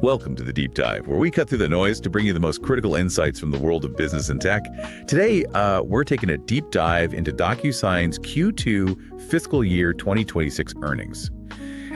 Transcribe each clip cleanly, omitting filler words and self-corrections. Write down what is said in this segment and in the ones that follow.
Welcome to the Deep Dive, where we cut through the noise to bring you the most critical insights from the world of business and tech. Today, we're taking a deep dive into DocuSign's Q2 fiscal year 2026 earnings.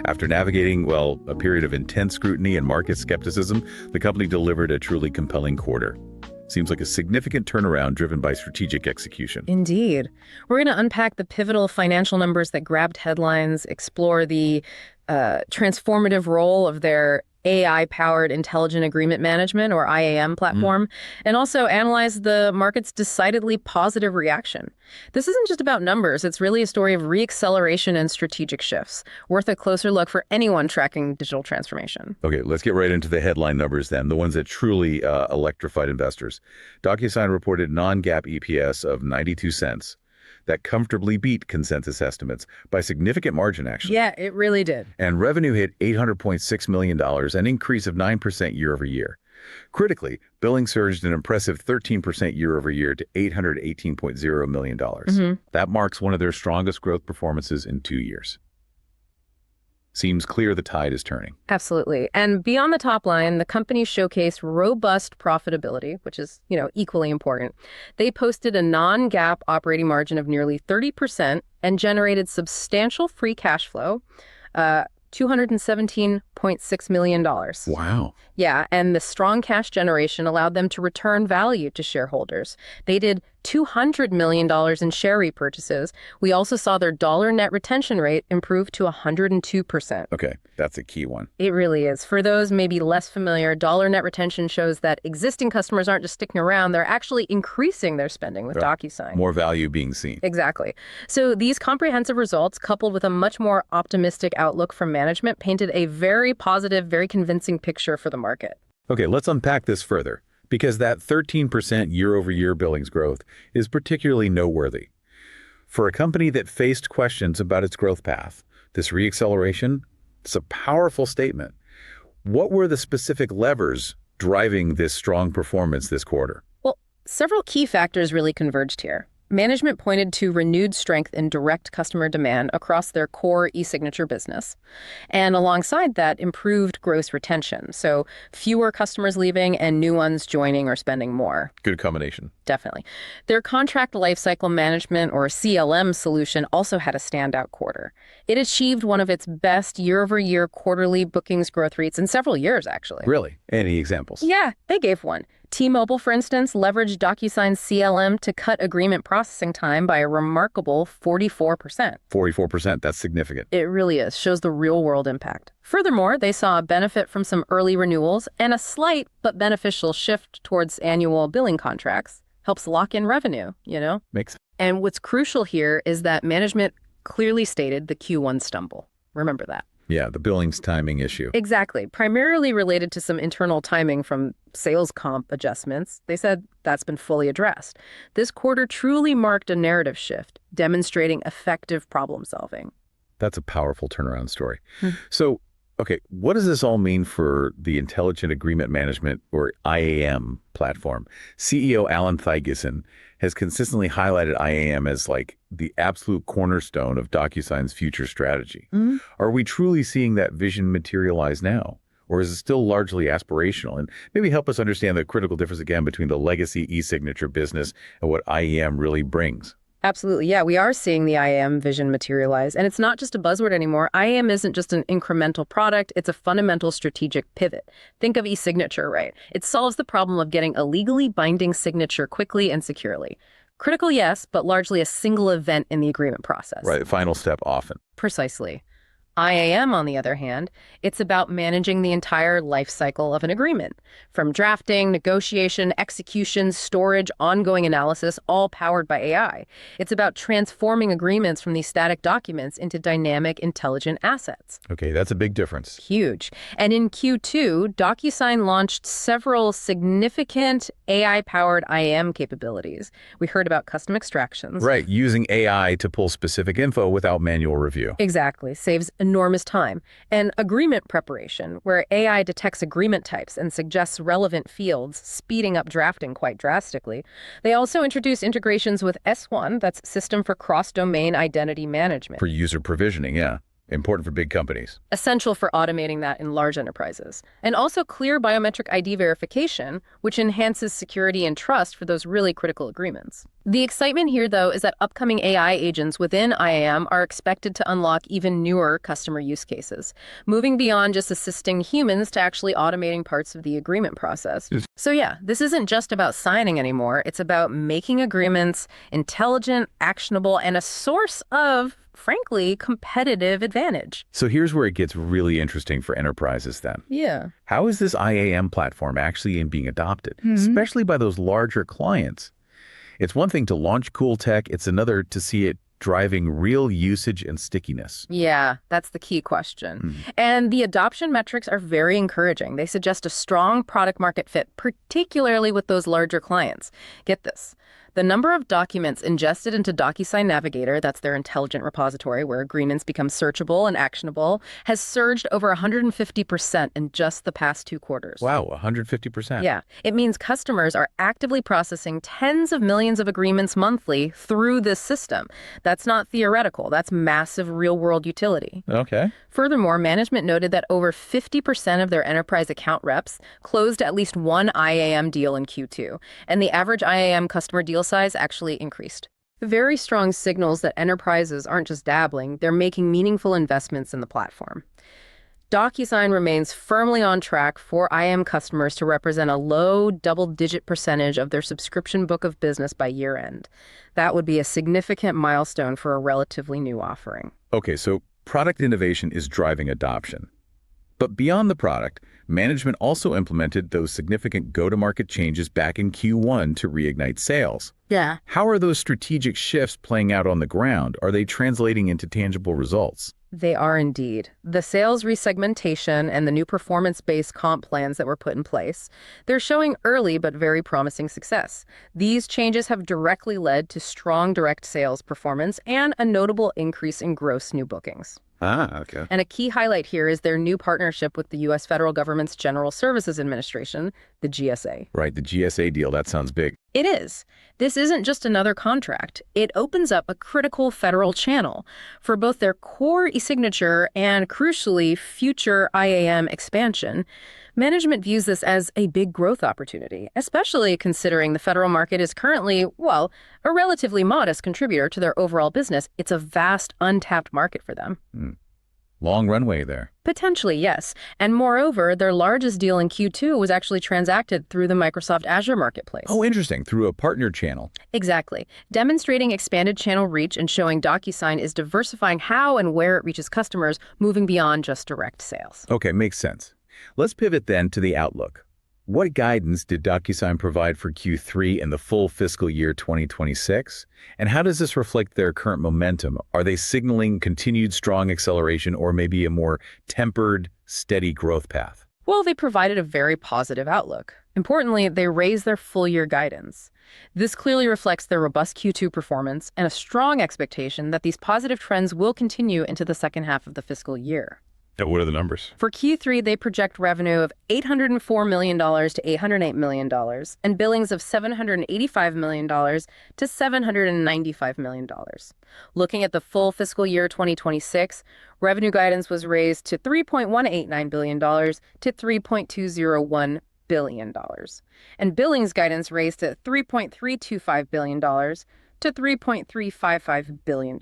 After navigating, well, a period of intense scrutiny and market skepticism, the company delivered a truly compelling quarter. Seems like a significant turnaround driven by strategic execution. Indeed. We're going to unpack the pivotal financial numbers that grabbed headlines, explore the transformative role of their AI-powered intelligent agreement management, or IAM platform, and also analyze the market's decidedly positive reaction. This isn't just about numbers. It's really a story of re-acceleration and strategic shifts, worth a closer look for anyone tracking digital transformation. Okay, let's get right into the headline numbers then, the ones that truly electrified investors. DocuSign reported non-GAAP EPS of 92 cents. That comfortably beat consensus estimates by significant margin, actually. Yeah, it really did. And revenue hit $800.6 million, an increase of 9% year over year. Critically, billing surged an impressive 13% year over year to $818.0 million. That marks one of their strongest growth performances in 2 years. Seems clear the tide is turning. Absolutely. And beyond the top line, the company showcased robust profitability, which is, equally important. They posted a non-GAAP operating margin of nearly 30% and generated substantial free cash flow, $217.6 million. Wow. Yeah, and the strong cash generation allowed them to return value to shareholders. They did $200 million in share repurchases. We also saw their dollar net retention rate improve to 102%. Okay, that's a key one. It really is. For those maybe less familiar, dollar net retention shows that existing customers aren't just sticking around, they're actually increasing their spending with DocuSign. More value being seen. Exactly. So these comprehensive results, coupled with a much more optimistic outlook from management, painted a very positive, very convincing picture for the market. Okay, let's unpack this further, because that 13% year-over-year billings growth is particularly noteworthy. For a company that faced questions about its growth path, this re-acceleration, it's a powerful statement. What were the specific levers driving this strong performance this quarter? Well, several key factors really converged here. Management pointed to renewed strength in direct customer demand across their core e-signature business. And alongside that, improved gross retention. So fewer customers leaving and new ones joining or spending more. Good combination. Definitely. Their contract lifecycle management, or CLM solution, also had a standout quarter. It achieved one of its best year-over-year quarterly bookings growth rates in several years, actually. Really? Any examples? Yeah, they gave one. T-Mobile, for instance, leveraged DocuSign's CLM to cut agreement processing time by a remarkable 44%. 44%, that's significant. It really is. Shows the real-world impact. Furthermore, they saw a benefit from some early renewals and a slight but beneficial shift towards annual billing contracts. Helps lock in revenue, Makes sense. And what's crucial here is that management clearly stated the Q1 stumble. Remember that. Yeah, the billings timing issue. Exactly. Primarily related to some internal timing from sales comp adjustments. They said that's been fully addressed. This quarter truly marked a narrative shift, demonstrating effective problem solving. That's a powerful turnaround story. So, okay, what does this all mean for the Intelligent Agreement Management, or IAM, platform? CEO Allan Thygesen has consistently highlighted IAM as like the absolute cornerstone of DocuSign's future strategy. Are we truly seeing that vision materialize now? Or is it still largely aspirational? And maybe help us understand the critical difference again between the legacy e-signature business and what IAM really brings. Absolutely. Yeah, we are seeing the IAM vision materialize. And it's not just a buzzword anymore. IAM isn't just an incremental product. It's a fundamental strategic pivot. Think of e-signature, right? It solves the problem of getting a legally binding signature quickly and securely. Critical, yes, but largely a single event in the agreement process. Right, final step often. Precisely. IAM, on the other hand, it's about managing the entire life cycle of an agreement, from drafting, negotiation, execution, storage, ongoing analysis, all powered by AI. It's about transforming agreements from these static documents into dynamic, intelligent assets. Okay, that's a big difference. Huge. And in Q2, DocuSign launched several significant AI-powered IAM capabilities. We heard about custom extractions. Right, using AI to pull specific info without manual review. Exactly. Saves enormous time. And agreement preparation, where AI detects agreement types and suggests relevant fields, speeding up drafting quite drastically. They also introduced integrations with S1, that's System for Cross-Domain Identity Management. For user provisioning, yeah. Important for big companies. Essential for automating that in large enterprises. And also clear biometric ID verification, which enhances security and trust for those really critical agreements. The excitement here, though, is that upcoming AI agents within IAM are expected to unlock even newer customer use cases, moving beyond just assisting humans to actually automating parts of the agreement process. So yeah, this isn't just about signing anymore. It's about making agreements intelligent, actionable, and a source of, frankly, competitive advantage. So here's where it gets really interesting for enterprises then. Yeah. How is this IAM platform actually being adopted, especially by those larger clients? It's one thing to launch cool tech, it's another to see it driving real usage and stickiness. Yeah, that's the key question. And the adoption metrics are very encouraging. They suggest a strong product market fit, particularly with those larger clients. Get this. The number of documents ingested into DocuSign Navigator, that's their intelligent repository where agreements become searchable and actionable, has surged over 150% in just the past 2 quarters. Wow, 150%. Yeah, it means customers are actively processing tens of millions of agreements monthly through this system. That's not theoretical. That's massive real-world utility. Okay. Furthermore, management noted that over 50% of their enterprise account reps closed at least one IAM deal in Q2, and the average IAM customer deal size actually increased. Very strong signals that enterprises aren't just dabbling, they're making meaningful investments in the platform. DocuSign remains firmly on track for IAM customers to represent a low double-digit percentage of their subscription book of business by year-end. That would be a significant milestone for a relatively new offering. Okay, so product innovation is driving adoption. But beyond the product, management also implemented those significant go-to-market changes back in Q1 to reignite sales. Yeah. How are those strategic shifts playing out on the ground? Are they translating into tangible results? They are indeed. The sales re-segmentation and the new performance-based comp plans that were put in place, they're showing early but very promising success. These changes have directly led to strong direct sales performance and a notable increase in gross new bookings. Ah, okay. And a key highlight here is their new partnership with the U.S. federal government's General Services Administration, the GSA. Right, the GSA deal, that sounds big. It is. This isn't just another contract. It opens up a critical federal channel for both their core e-signature and, crucially, future IAM expansion. Management views this as a big growth opportunity, especially considering the federal market is currently, well, a relatively modest contributor to their overall business. It's a vast, untapped market for them. Long runway there. Potentially, yes. And moreover, their largest deal in Q2 was actually transacted through the Microsoft Azure Marketplace. Oh, interesting. Through a partner channel. Exactly. Demonstrating expanded channel reach and showing DocuSign is diversifying how and where it reaches customers, moving beyond just direct sales. Okay, makes sense. Let's pivot then to the outlook. What guidance did DocuSign provide for Q3 and the full fiscal year 2026? And how does this reflect their current momentum? Are they signaling continued strong acceleration or maybe a more tempered, steady growth path? Well, they provided a very positive outlook. Importantly, they raised their full-year guidance. This clearly reflects their robust Q2 performance and a strong expectation that these positive trends will continue into the second half of the fiscal year. What are the numbers? For Q3, they project revenue of $804 million to $808 million and billings of $785 million to $795 million. Looking at the full fiscal year 2026, revenue guidance was raised to $3.189 billion to $3.201 billion, and billings guidance raised to $3.325 billion to $3.355 billion.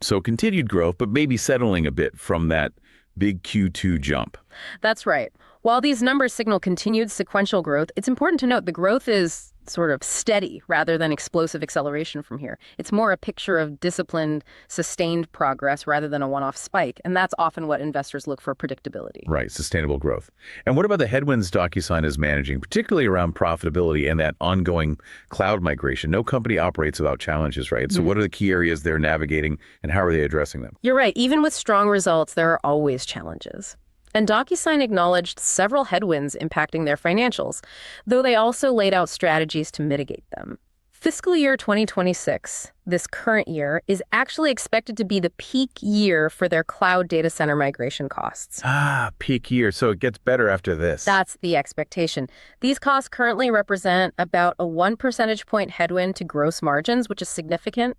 So continued growth, but maybe settling a bit from that big Q2 jump. That's right. While these numbers signal continued sequential growth, it's important to note the growth is sort of steady rather than explosive acceleration from here. It's more a picture of disciplined, sustained progress rather than a one-off spike, and that's often what investors look for predictability. Right, sustainable growth. And what about the headwinds DocuSign is managing, particularly around profitability and that ongoing cloud migration? No company operates without challenges, right? So what are the key areas they're navigating and how are they addressing them? You're right. Even with strong results, there are always challenges. And DocuSign acknowledged several headwinds impacting their financials, though they also laid out strategies to mitigate them. Fiscal year 2026, this current year, is actually expected to be the peak year for their cloud data center migration costs. Ah, peak year. So it gets better after this. That's the expectation. These costs currently represent about a 1 percentage point headwind to gross margins, which is significant.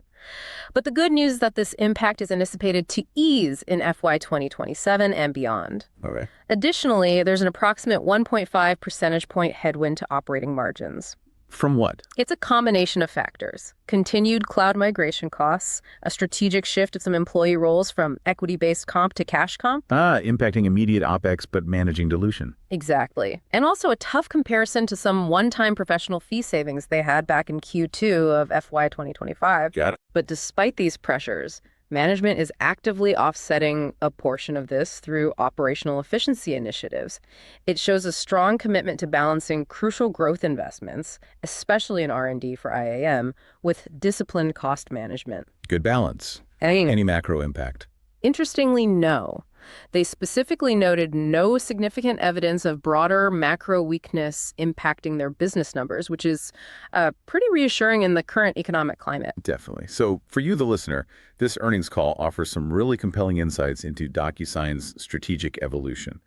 But the good news is that this impact is anticipated to ease in FY 2027 and beyond. Okay. Additionally, there's an approximate 1.5 percentage point headwind to operating margins. From what? It's a combination of factors. Continued cloud migration costs, a strategic shift of some employee roles from equity-based comp to cash comp. Impacting immediate OpEx but managing dilution. Exactly. And also a tough comparison to some one-time professional fee savings they had back in Q2 of FY 2025. Got it. But despite these pressures, management is actively offsetting a portion of this through operational efficiency initiatives. It shows a strong commitment to balancing crucial growth investments, especially in R&D for IAM, with disciplined cost management. Good balance. And Any macro impact? interestingly, no. They specifically noted no significant evidence of broader macro weakness impacting their business numbers, which is pretty reassuring in the current economic climate. Definitely. So for you, the listener, this earnings call offers some really compelling insights into DocuSign's strategic evolution.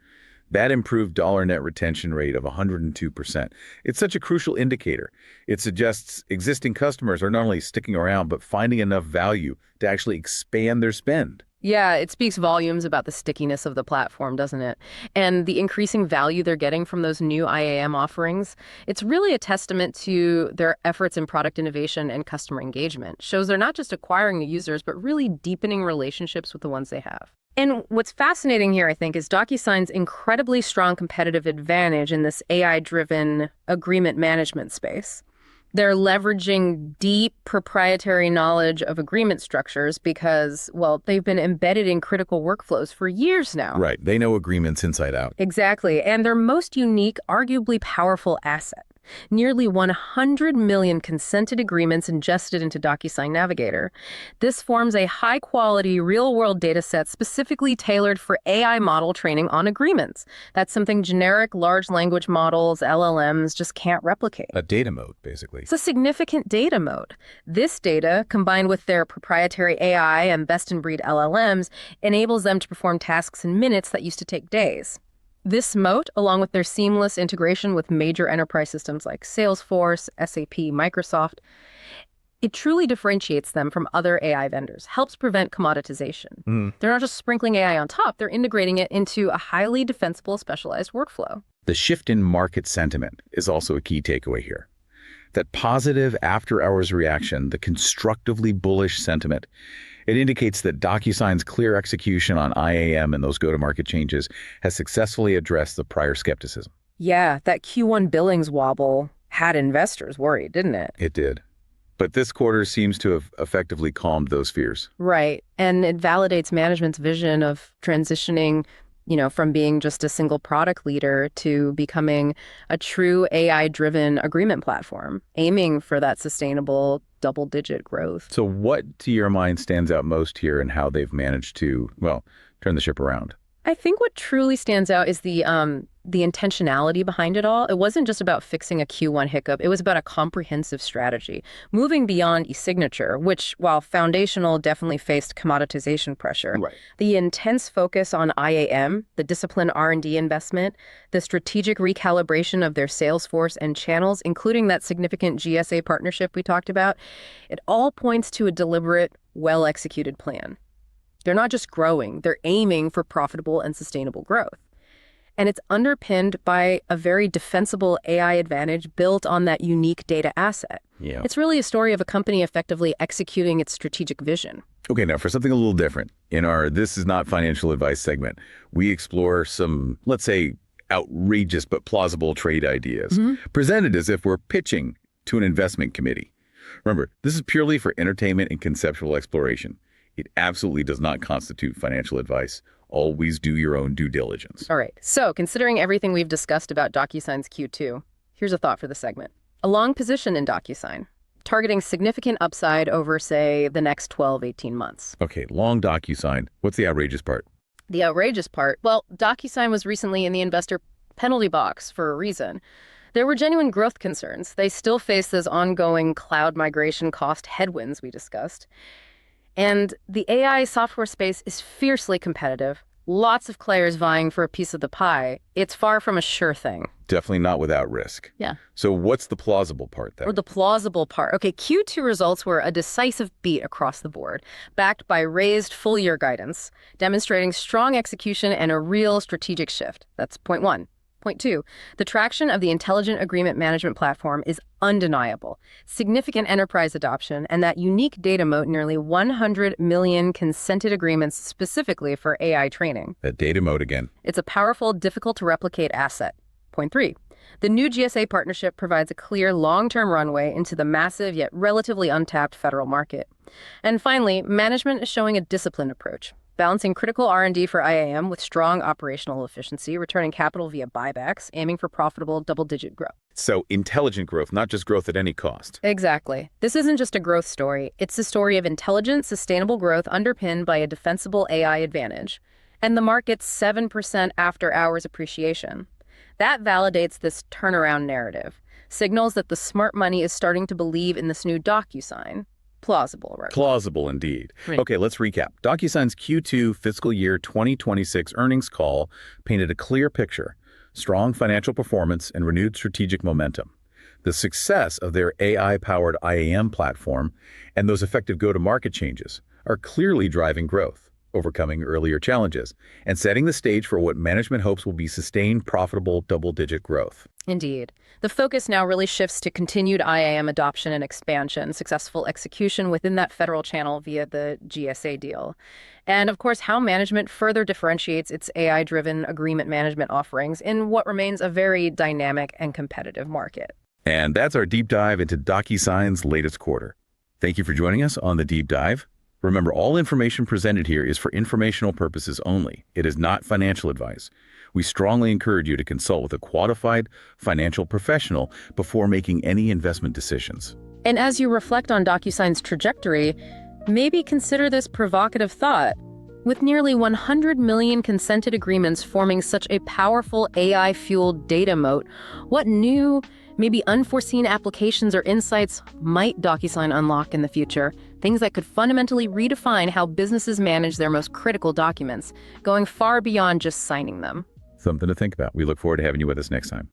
That improved dollar net retention rate of 102%. It's such a crucial indicator. It suggests existing customers are not only sticking around, but finding enough value to actually expand their spend. Yeah, it speaks volumes about the stickiness of the platform, doesn't it? And the increasing value they're getting from those new IAM offerings. It's really a testament to their efforts in product innovation and customer engagement. Shows they're not just acquiring new users, but really deepening relationships with the ones they have. And what's fascinating here, I think, is DocuSign's incredibly strong competitive advantage in this AI-driven agreement management space. They're leveraging deep proprietary knowledge of agreement structures because, well, they've been embedded in critical workflows for years now. Right. They know agreements inside out. Exactly. And their most unique, arguably powerful asset. Nearly 100 million consented agreements ingested into DocuSign Navigator. This forms a high-quality, real-world data set specifically tailored for AI model training on agreements. That's something generic large language models, LLMs, just can't replicate. A data moat, basically. It's a significant data moat. This data, combined with their proprietary AI and best-in-breed LLMs, enables them to perform tasks in minutes that used to take days. This moat, along with their seamless integration with major enterprise systems like Salesforce, SAP, Microsoft, it truly differentiates them from other AI vendors, helps prevent commoditization. They're not just sprinkling AI on top, they're integrating it into a highly defensible, specialized workflow. The shift in market sentiment is also a key takeaway here. That positive after-hours reaction, the constructively bullish sentiment, it indicates that DocuSign's clear execution on IAM and those go-to-market changes has successfully addressed the prior skepticism. Yeah, that Q1 billings wobble had investors worried, didn't it? It did. But this quarter seems to have effectively calmed those fears. Right. And it validates management's vision of transitioning, from being just a single product leader to becoming a true AI-driven agreement platform, aiming for that sustainable double-digit growth. So what, to your mind, stands out most here in how they've managed to, turn the ship around? I think what truly stands out is the intentionality behind it all. It wasn't just about fixing a Q1 hiccup. It was about a comprehensive strategy, moving beyond e-signature, which, while foundational, definitely faced commoditization pressure. Right. The intense focus on IAM, the disciplined R&D investment, the strategic recalibration of their sales force and channels, including that significant GSA partnership we talked about, it all points to a deliberate, well-executed plan. They're not just growing, they're aiming for profitable and sustainable growth. And it's underpinned by a very defensible AI advantage built on that unique data asset. Yeah. It's really a story of a company effectively executing its strategic vision. Okay, now for something a little different, in our This Is Not Financial Advice segment, we explore some, let's say, outrageous but plausible trade ideas, presented as if we're pitching to an investment committee. Remember, this is purely for entertainment and conceptual exploration. It absolutely does not constitute financial advice. Always do your own due diligence. All right. So considering everything we've discussed about DocuSign's Q2, here's a thought for the segment. A long position in DocuSign, targeting significant upside over, say, the next 12, 18 months. Okay, long DocuSign. What's the outrageous part? The outrageous part? Well, DocuSign was recently in the investor penalty box for a reason. There were genuine growth concerns. They still face those ongoing cloud migration cost headwinds we discussed. And the AI software space is fiercely competitive. Lots of players vying for a piece of the pie. It's far from a sure thing. Definitely not without risk. Yeah. So what's the plausible part there? Or the plausible part. Okay, Q2 results were a decisive beat across the board, backed by raised full-year guidance, demonstrating strong execution and a real strategic shift. That's point one. Point two, the traction of the Intelligent Agreement Management platform is undeniable. Significant enterprise adoption and that unique data moat, nearly 100 million consented agreements specifically for AI training. That data moat again. It's a powerful, difficult-to-replicate asset. Point three, the new GSA partnership provides a clear long-term runway into the massive yet relatively untapped federal market. And finally, management is showing a disciplined approach, balancing critical R&D for IAM with strong operational efficiency, returning capital via buybacks, aiming for profitable double-digit growth. So intelligent growth, not just growth at any cost. Exactly. This isn't just a growth story. It's a story of intelligent, sustainable growth underpinned by a defensible AI advantage. And the market's 7% after-hours appreciation. That validates this turnaround narrative, signals that the smart money is starting to believe in this new DocuSign. Plausible, right? Plausible indeed. Right. Okay, let's recap. DocuSign's Q2 fiscal year 2026 earnings call painted a clear picture, strong financial performance, and renewed strategic momentum. The success of their AI-powered IAM platform and those effective go-to-market changes are clearly driving growth, overcoming earlier challenges, and setting the stage for what management hopes will be sustained, profitable, double-digit growth. Indeed. The focus now really shifts to continued IAM adoption and expansion, successful execution within that federal channel via the GSA deal. And of course, how management further differentiates its AI-driven agreement management offerings in what remains a very dynamic and competitive market. And that's our deep dive into DocuSign's latest quarter. Thank you for joining us on the deep dive. Remember, all information presented here is for informational purposes only. It is not financial advice. We strongly encourage you to consult with a qualified financial professional before making any investment decisions. And as you reflect on DocuSign's trajectory, maybe consider this provocative thought. With nearly 100 million consented agreements forming such a powerful AI-fueled data moat, what new, maybe unforeseen applications or insights might DocuSign unlock in the future? Things that could fundamentally redefine how businesses manage their most critical documents, going far beyond just signing them. Something to think about. We look forward to having you with us next time.